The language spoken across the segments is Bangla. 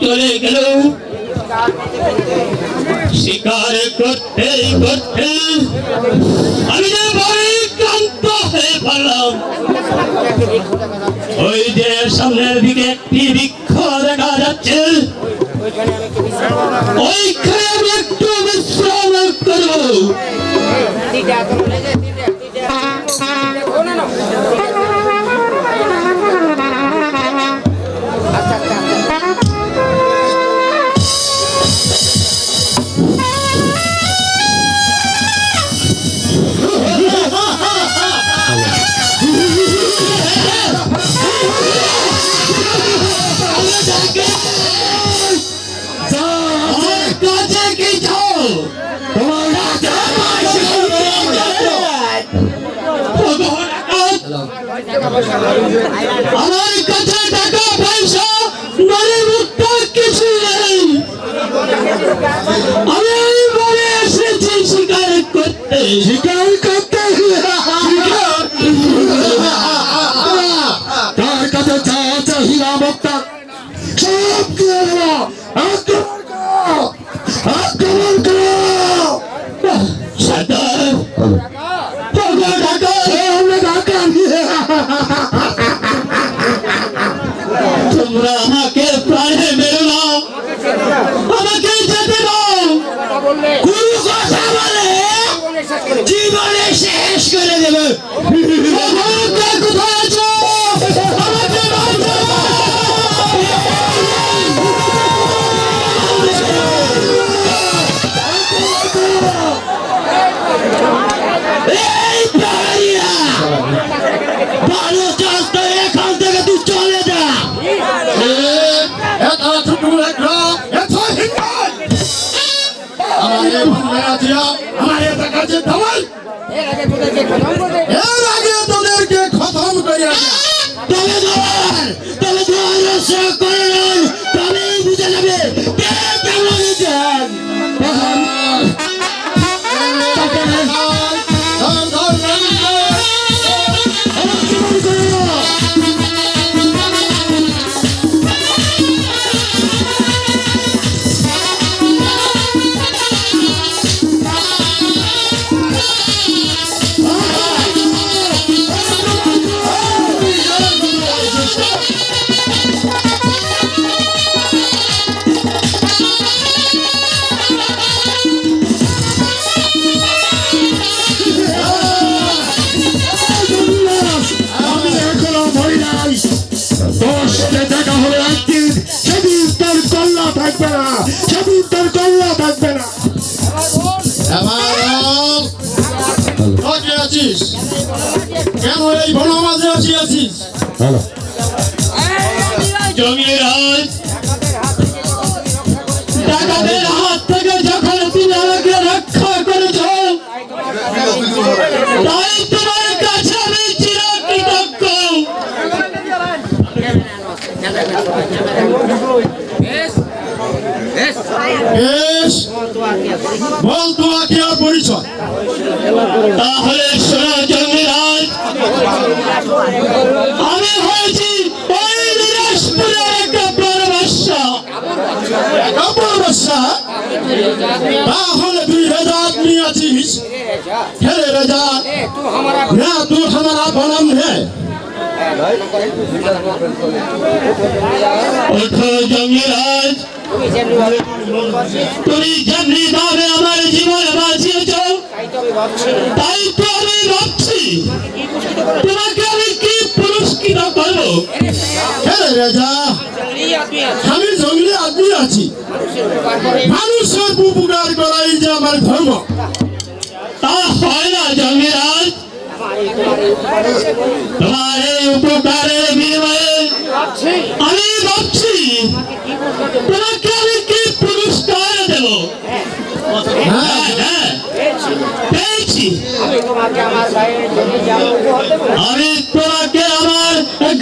চলে গেল। শিকার করতে করতে আমি যে বড়ই ক্লান্ত হয়ে পড়লাম। ওই যে সামনের দিকে একটি বৃক্ষ দেখা যাচ্ছে, ওইখানে আমি একটু বিশ্রাম করবো। আমার কাছে টাকা পয়সা নারী মুক্ত কিছু নেই। আমি বলে এসেছি শিকার করতে, শিকার করতে। তার কাছে যা চাহিদা মুক্তা সব দিয়ে দেবো। আক্রমণ করো। তোমরা আমাকে প্রাণে মেরো না, আমাকে যেতে দাও। কোনো কথা বলে জীবনে শেষ করে দেবে। কোথায় আছো? আমাকে ভালো চাষ তো এখান থেকে তুই চলে যা। তোদেরকে খতম করে তবে বুঝে নেবে কেন এই বনমাঝে আসিয়াছিস? জমিরাজ, ডাকাতের হাত থেকে যখন তুমি আমাকে রক্ষা করেছ, তাই তোমার কাছে আমি চিরকৃতজ্ঞ। বল তোমার কি আর পরিচয়? তাহলে শোনো জমিরাজ, আমি হয়েছি ওই বিলাসপুরের একটা পরবশ্যা। তাহলে তুই রেজাত নিয়ে আছিস? হেরে রেজাত, না তুই हमारा बनम है। ওঠো জমিরাজ, তুমি যেমনি ভাবে আমার জীবন বাঁচিয়েছ, তাই তো আমি ভাবছি তোমাকে আমি কি পুরস্কৃত করবো। আমি জঙ্গলি আদমি আছি, মানুষের উপকার করাই যে আমার ধর্ম। তা হয় না জমিরাজ, তোমার এই উপকারের বিনিময়ে আমি ভাবছি তোমাকে আমি কি পুরস্কার দেব। পেয়েছি, আমি তোমাকে আমার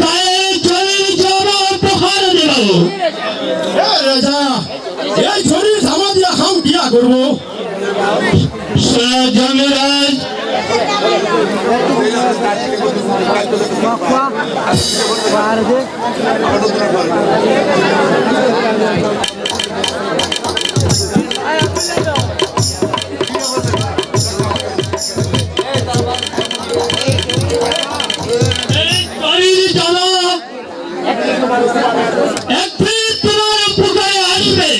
গায়ের জমির জমা উপহার দেব। এই শরীর জমা দিয়ে হাম দিয়া করবো। জমিরাজ, এই বাড়ির জ্বালা একদিন তোমার উপকারে আসবে।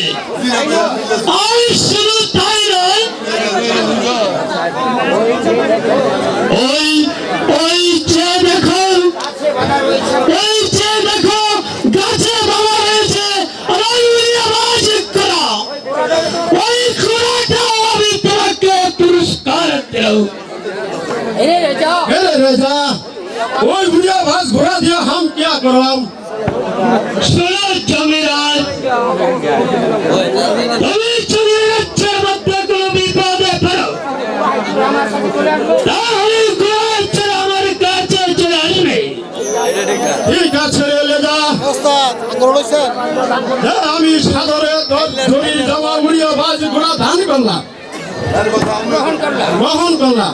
আর শুধু তাই নয়, ওই ওই যে দেখো, ওই যে দেখো গাছে বাবা রয়েছে, আর ওই আওয়াজ করা ওই খোড়াটাও আমি তোমাকে পুরস্কার দেব। रेजा ওই বুড়িয়া ভাস ঘোড়া দিয়া हम क्या करब শোনো জমিরাজ, তুমি চলে যাচ্ছে মধ্যে কোনো বিপদে পড়ো, তাহলে ঘোড়া ছেড়ে আমার কাছে চলে আসবে। ঠিক আছে রে লেজা আমি সাদরে ধরি জমা বুড়িয়া ভাস ঘোড়া ধান করলাম গ্রহণ করলাম।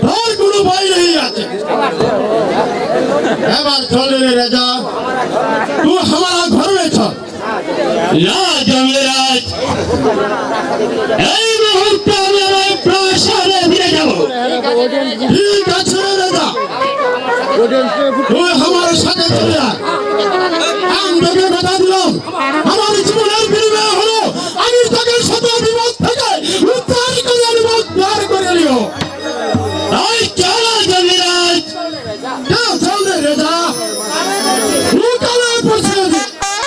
তোর কোনো ভয় নেই আছে এবার চলে রে রেজা তুই আমার ঘর में চল। না জমিরাজ, এই মুহূর্তে আমি আমার প্রাসাদে ফিরে যাব। ঠিক আছে রে রেজা তুই আমার সাথে চলে আয়। আমি তোকে কথা দিলাম